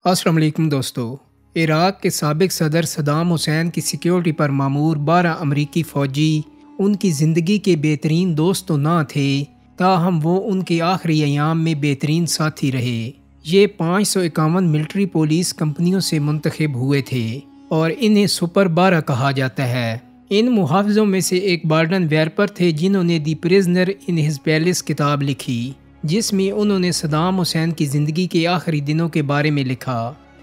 अस्सलाम वालेकुम दोस्तों। इराक़ के साबिक़ सदर सद्दाम हुसैन की सिक्योरिटी पर मामूर 12 अमरीकी फ़ौजी उनकी ज़िंदगी के बेहतरीन दोस्त तो ना थे, ताहम वो उनके आखिरी अयाम में बेहतरीन साथी रहे। ये 551 मिलिट्री पुलिस कंपनियों से मुंतखब हुए थे और इन्हें सुपर 12 कहा जाता है। इन मुहाफ़िज़ों में से एक बार्डन वेरपर थे, जिन्होंने दी प्रिजनर इन हिज पैलेस किताब लिखी, जिसमें उन्होंने सद्दाम हुसैन की ज़िंदगी के आखिरी दिनों के बारे में लिखा।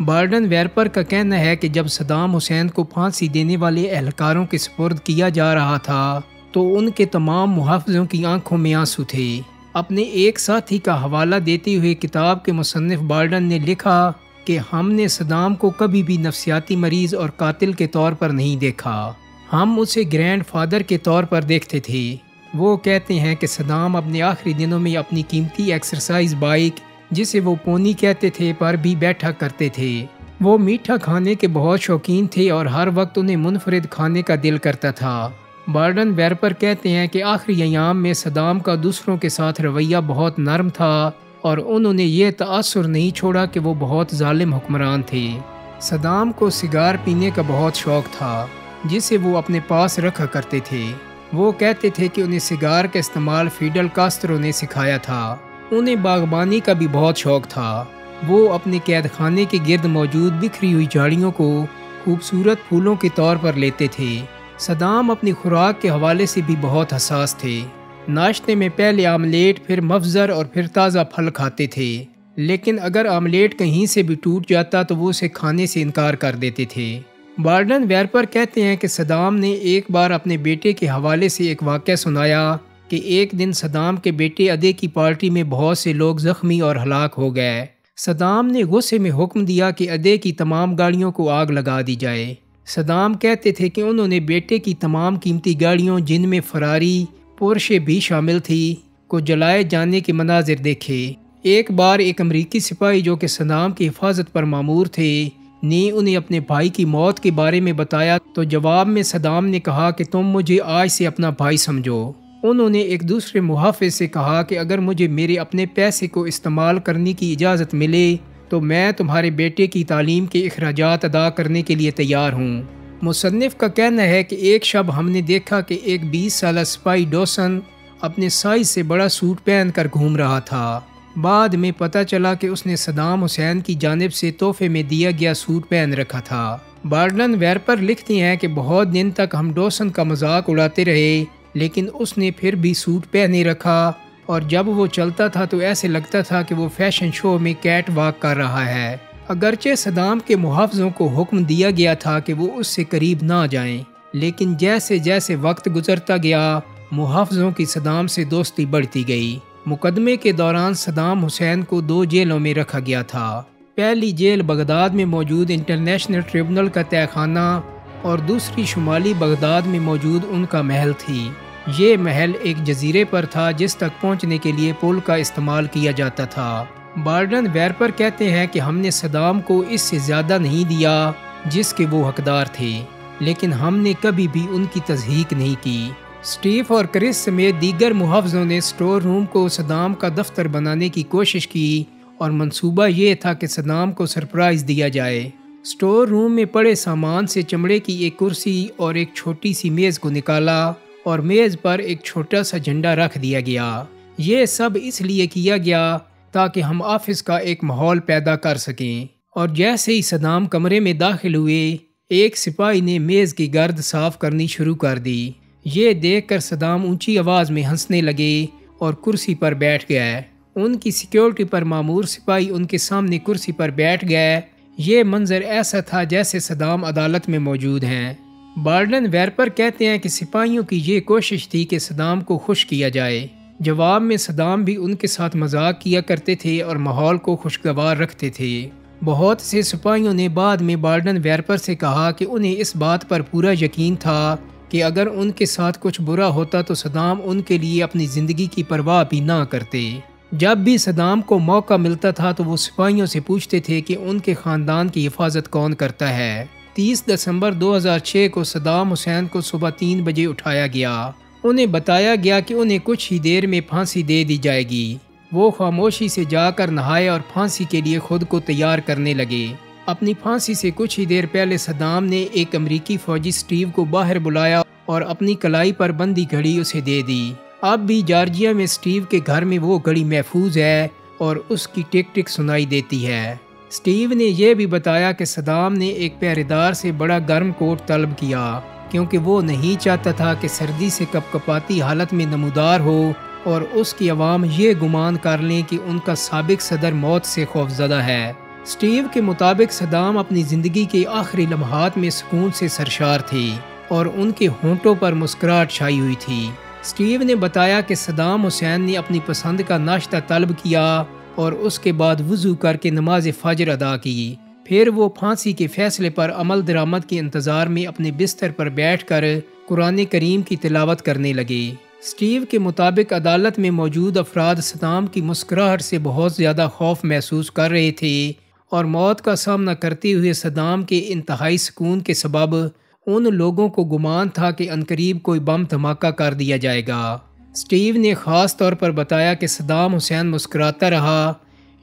बार्डन वेरपर का कहना है कि जब सद्दाम हुसैन को फांसी देने वाले एहलकारों के सुपुर्द किया जा रहा था तो उनके तमाम मुहाफ़िज़ों की आंखों में आंसू थे। अपने एक साथी का हवाला देते हुए किताब के मुसन्निफ़ बार्डन ने लिखा कि हमने सद्दाम को कभी भी नफ्सियाती मरीज़ और कातिल के तौर पर नहीं देखा, हम उसे ग्रैंड फादर के तौर पर देखते थे। वो कहते हैं कि सद्दाम अपने आखिरी दिनों में अपनी कीमती एक्सरसाइज बाइक, जिसे वो पोनी कहते थे, पर भी बैठा करते थे। वो मीठा खाने के बहुत शौकीन थे और हर वक्त उन्हें मुनफरिद खाने का दिल करता था। बार्डन वेरपर कहते हैं कि आखिरी अयाम में सद्दाम का दूसरों के साथ रवैया बहुत नरम था और उन्होंने ये तासुर नहीं छोड़ा कि वो बहुत जालिम हुक्मरान थे। सद्दाम को सिगार पीने का बहुत शौक था, जिसे वो अपने पास रखा करते थे। वो कहते थे कि उन्हें सिगार का इस्तेमाल फिडल कास्त्रो ने सिखाया था। उन्हें बागबानी का भी बहुत शौक था। वो अपने कैद खाने के गिर्द मौजूद बिखरी हुई झाड़ियों को खूबसूरत फूलों के तौर पर लेते थे। सद्दाम अपनी खुराक के हवाले से भी बहुत हसास थे। नाश्ते में पहले आमलेट, फिर मफजर और फिर ताज़ा फल खाते थे, लेकिन अगर आमलेट कहीं से भी टूट जाता तो वो उसे खाने से इनकार कर देते थे। बार्डन वेरपर कहते हैं कि सद्दाम ने एक बार अपने बेटे के हवाले से एक वाक़या सुनाया कि एक दिन सद्दाम के बेटे अदे की पार्टी में बहुत से लोग ज़ख्मी और हलाक हो गए। सद्दाम ने गुस्से में हुक्म दिया कि अदे की तमाम गाड़ियों को आग लगा दी जाए। सद्दाम कहते थे कि उन्होंने बेटे की तमाम कीमती गाड़ियों, जिनमें फरारी, पोर्शे भी शामिल थी, को जलाए जाने के मनाजिर देखे। एक बार एक अमरीकी सिपाही जो कि सद्दाम की हिफाजत पर मामूर थे ने उन्हें अपने भाई की मौत के बारे में बताया, तो जवाब में सद्दाम ने कहा कि तुम मुझे आज से अपना भाई समझो। उन्होंने एक दूसरे मुहाफ़िज़ से कहा कि अगर मुझे मेरे अपने पैसे को इस्तेमाल करने की इजाज़त मिले तो मैं तुम्हारे बेटे की तालीम के अखराजात अदा करने के लिए तैयार हूँ। मुसन्निफ़ का कहना है कि एक शब हमने देखा कि एक 20 साला सिपाही डॉसन अपने साइज से बड़ा सूट पहन कर घूम रहा था। बाद में पता चला कि उसने सद्दाम हुसैन की जानिब से तोहफे में दिया गया सूट पहन रखा था। बार्डन वेरपर लिखती हैं कि बहुत दिन तक हम डॉसन का मजाक उड़ाते रहे, लेकिन उसने फिर भी सूट पहने रखा और जब वो चलता था तो ऐसे लगता था कि वो फैशन शो में कैट वॉक कर रहा है। अगरचे सद्दाम के मुहाफ़िज़ों को हुक्म दिया गया था कि वो उससे करीब ना जाएं, लेकिन जैसे जैसे वक्त गुजरता गया मुहाफ़िज़ों की सद्दाम से दोस्ती बढ़ती गई। मुकदमे के दौरान सद्दाम हुसैन को 2 जेलों में रखा गया था। पहली जेल बगदाद में मौजूद इंटरनेशनल ट्रिब्यूनल का तहखाना और दूसरी शुमाली बगदाद में मौजूद उनका महल थी। ये महल एक जजीरे पर था जिस तक पहुंचने के लिए पुल का इस्तेमाल किया जाता था। बार्डन वेरपर कहते हैं कि हमने सद्दाम को इससे ज़्यादा नहीं दिया जिसके वो हकदार थे, लेकिन हमने कभी भी उनकी तज़हीक नहीं की। स्टीव और क्रिस समेत दीगर मुहाफ़िज़ों ने स्टोर रूम को सद्दाम का दफ्तर बनाने की कोशिश की और मंसूबा ये था कि सद्दाम को सरप्राइज़ दिया जाए। स्टोर रूम में पड़े सामान से चमड़े की एक कुर्सी और एक छोटी सी मेज़ को निकाला और मेज़ पर एक छोटा सा झंडा रख दिया गया। ये सब इसलिए किया गया ताकि हम ऑफिस का एक माहौल पैदा कर सकें। और जैसे ही सद्दाम कमरे में दाखिल हुए, एक सिपाही ने मेज़ की गर्द साफ़ करनी शुरू कर दी। ये देखकर सद्दाम ऊंची आवाज़ में हंसने लगे और कुर्सी पर बैठ गए। उनकी सिक्योरिटी पर मामूर सिपाही उनके सामने कुर्सी पर बैठ गए। ये मंजर ऐसा था जैसे सद्दाम अदालत में मौजूद हैं। बार्डन वेरपर कहते हैं कि सिपाहियों की ये कोशिश थी कि सद्दाम को खुश किया जाए। जवाब में सद्दाम भी उनके साथ मजाक किया करते थे और माहौल को खुशगवार रखते थे। बहुत से सिपाहियों ने बाद में बार्डन वेरपर से कहा कि उन्हें इस बात पर पूरा यकीन था कि अगर उनके साथ कुछ बुरा होता तो सद्दाम उनके लिए अपनी ज़िंदगी की परवाह भी ना करते। जब भी सद्दाम को मौका मिलता था तो वो सिपाहियों से पूछते थे कि उनके ख़ानदान की हिफाजत कौन करता है। 30 दिसंबर 2006 को सद्दाम हुसैन को सुबह 3 बजे उठाया गया। उन्हें बताया गया कि उन्हें कुछ ही देर में फांसी दे दी जाएगी। وہ خاموشی سے جا کر نہائے اور پھانسی کے لیے خود کو تیار کرنے لگے۔ اپنی پھانسی سے کچھ ہی دیر پہلے صدام نے ایک امریکی فوجی سٹیو کو باہر بلایا اور اپنی کلائی پر بندی گھڑی اسے دے دی۔ اب بھی جارجیا میں سٹیو کے گھر میں وہ گھڑی محفوظ ہے اور اس کی ٹک ٹک سنائی دیتی ہے۔ سٹیو نے یہ بھی بتایا کہ صدام نے ایک پہرے دار سے بڑا گرم کوٹ طلب کیا کیونکہ وہ نہیں چاہتا تھا کہ سردی سے کپکپاتی حالت میں نمودار ہو اور اس کی عوام یہ گمان کر لیں کہ ان کا سابق صدر موت سے خوفزدہ ہے۔ سٹیو کے مطابق صدام اپنی زندگی کے آخری لمحات میں سکون سے سرشار تھے اور ان کے ہونٹوں پر مسکراہٹ چھائی ہوئی تھی۔ سٹیو نے بتایا کہ صدام حسین نے اپنی پسند کا ناشتہ طلب کیا اور اس کے بعد وضو کر کے نماز فجر ادا کی۔ پھر وہ پھانسی کے فیصلے پر عمل درآمد کے انتظار میں اپنے بستر پر بیٹھ کر قرآن کریم کی تلاوت کرنے لگے۔ سٹیو کے مطابق عدالت میں موجود افراد صدام کی مسکراہٹ سے بہت زیادہ خوف محسوس کر رہے تھے اور موت کا سامنا کرتے ہوئے صدام کے انتہائی سکون کے سبب ان لوگوں کو گمان تھا کہ عنقریب کوئی بم دھماکہ کر دیا جائے گا۔ سٹیو نے خاص طور پر بتایا کہ صدام حسین مسکراتا رہا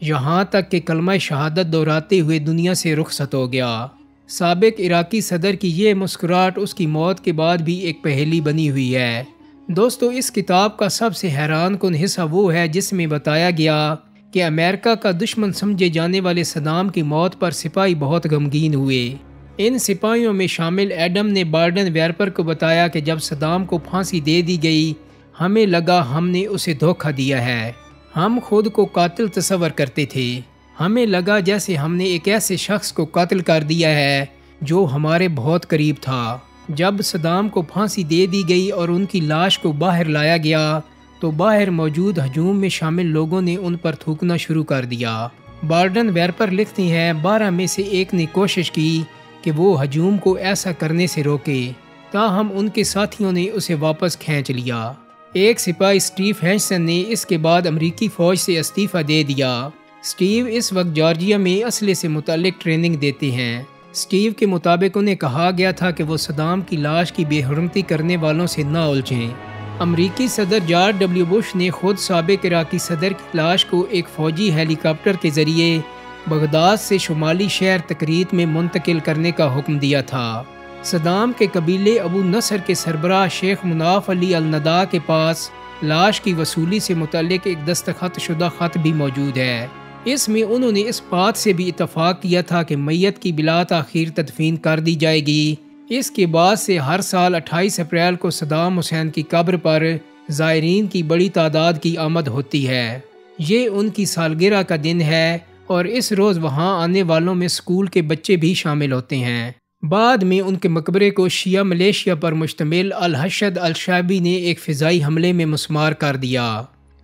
یہاں تک کہ کلمہ شہادت دہراتے ہوئے دنیا سے رخصت ہو گیا۔ سابق عراقی صدر کی یہ مسکراہٹ اس کی موت کے بعد بھی ایک پہیلی بنی ہوئی ہے۔ دوستو، اس کتاب کا سب سے حیران کن حصہ وہ ہے جس میں بتایا گیا کہ امریکہ کا دشمن سمجھے جانے والے صدام کی موت پر سپاہی بہت غمگین ہوئے۔ ان سپاہیوں میں شامل ایڈم نے بارڈن ویرپر کو بتایا کہ جب صدام کو پھانسی دے دی گئی ہمیں لگا ہم نے اسے دھوکہ دیا ہے۔ ہم خود کو قاتل تصور کرتے تھے۔ ہمیں لگا جیسے ہم نے ایک ایسے شخص کو قتل کر دیا ہے جو ہمارے بہت قریب تھا۔ جب صدام کو پھانسی دے دی گئی اور ان کی لاش کو باہر لایا گیا تو باہر موجود ہجوم میں شامل لوگوں نے ان پر تھوکنا شروع کر دیا۔ بارڈن ویرپر لکھتی ہیں 12 میں سے ایک نے کوشش کی کہ وہ ہجوم کو ایسا کرنے سے روکے، تاہم ان کے ساتھیوں نے اسے واپس کھینچ لیا۔ ایک سپاہی سٹیو ہینسن نے اس کے بعد امریکی فوج سے استعفیٰ دے دیا۔ سٹیو اس وقت جارجیا میں اسلحے سے متعلق ٹریننگ دیتے ہیں۔ سٹیو کے مطابق انہیں کہا گیا تھا کہ وہ صدام کی لاش کی بے حرمتی کرنے والوں سے نہ الجھیں۔ امریکی صدر جارج ڈبلیو بش نے خود سابق عراقی صدر کی لاش کو ایک فوجی ہیلی کاپٹر کے ذریعے بغداد سے شمالی شہر تکریت میں منتقل کرنے کا حکم دیا تھا۔ صدام کے قبیلے ابو نصر کے سربراہ شیخ مناف علی الندا کے پاس لاش کی وصولی سے متعلق ایک دستخط شدہ خط بھی موجود ہے۔ اس میں انہوں نے اس بات سے بھی اتفاق کیا تھا کہ میت کی بلا تاخیر تدفین کر دی جائے گی۔ اس کے بعد سے ہر سال 28 اپریل کو صدام حسین کی قبر پر زائرین کی بڑی تعداد کی آمد ہوتی ہے۔ یہ ان کی سالگرہ کا دن ہے اور اس روز وہاں آنے والوں میں اسکول کے بچے بھی شامل ہوتے ہیں۔ بعد میں ان کے مقبرے کو شیعہ ملیشیا پر مشتمل الحشد الشعبی نے ایک فضائی حملے میں مسمار کر دیا۔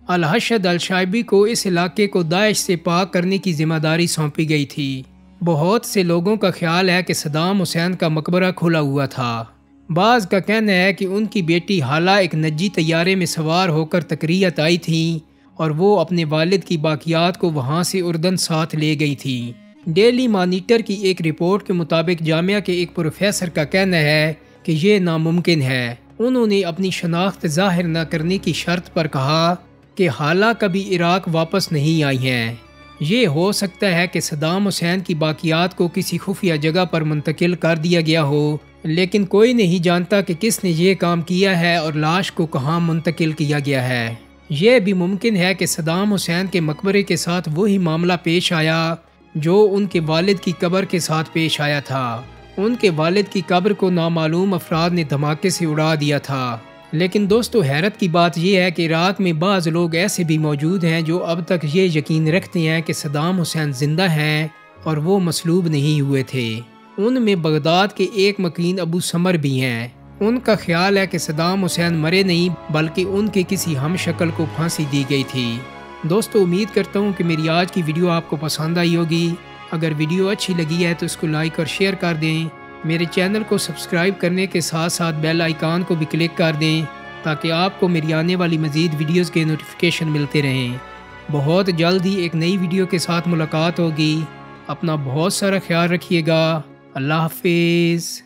الحشد الشعبی کو اس علاقے کو داعش سے پاک کرنے کی ذمہ داری سونپی گئی تھی۔ بہت سے لوگوں کا خیال ہے کہ صدام حسین کا مقبرہ کھلا ہوا تھا۔ بعض کا کہنا ہے کہ ان کی بیٹی حالہ ایک نجی طیارے میں سوار ہو کر تکریت آئی تھیں اور وہ اپنے والد کی باقیات کو وہاں سے اردن ساتھ لے گئی تھیں۔ ڈیلی مانیٹر کی ایک رپورٹ کے مطابق جامعہ کے ایک پروفیسر کا کہنا ہے کہ یہ ناممکن ہے۔ انہوں نے اپنی شناخت ظاہر نہ کرنے کی شرط پر کہا کہ حالہ کبھی عراق واپس نہیں آئی ہیں۔ یہ ہو سکتا ہے کہ صدام حسین کی باقیات کو کسی خفیہ جگہ پر منتقل کر دیا گیا ہو، لیکن کوئی نہیں جانتا کہ کس نے یہ کام کیا ہے اور لاش کو کہاں منتقل کیا گیا ہے۔ یہ بھی ممکن ہے کہ صدام حسین کے مقبرے کے ساتھ وہی معاملہ پیش آیا جو ان کے والد کی قبر کے ساتھ پیش آیا تھا۔ ان کے والد کی قبر کو نامعلوم افراد نے دھماکے سے اڑا دیا تھا۔ لیکن دوستو، حیرت کی بات یہ ہے کہ عراق میں بعض لوگ ایسے بھی موجود ہیں جو اب تک یہ یقین رکھتے ہیں کہ صدام حسین زندہ ہیں اور وہ مصلوب نہیں ہوئے تھے۔ ان میں بغداد کے ایک مکین ابو سمر بھی ہیں۔ ان کا خیال ہے کہ صدام حسین مرے نہیں بلکہ ان کے کسی ہم شکل کو پھانسی دی گئی تھی۔ دوستو، امید کرتا ہوں کہ میری آج کی ویڈیو آپ کو پسند آئی ہوگی۔ اگر ویڈیو اچھی لگی ہے تو اس کو لائک اور شیئر کر دیں۔ میرے چینل کو سبسکرائب کرنے کے ساتھ ساتھ بیل آئیکن کو بھی کلک کر دیں تاکہ آپ کو میری آنے والی مزید ویڈیوز کے نوٹیفیکیشن ملتے رہیں۔ بہت جلد ہی ایک نئی ویڈیو کے ساتھ ملاقات ہوگی۔ اپنا بہت سارا خیال رکھیے گا۔ اللہ حافظ۔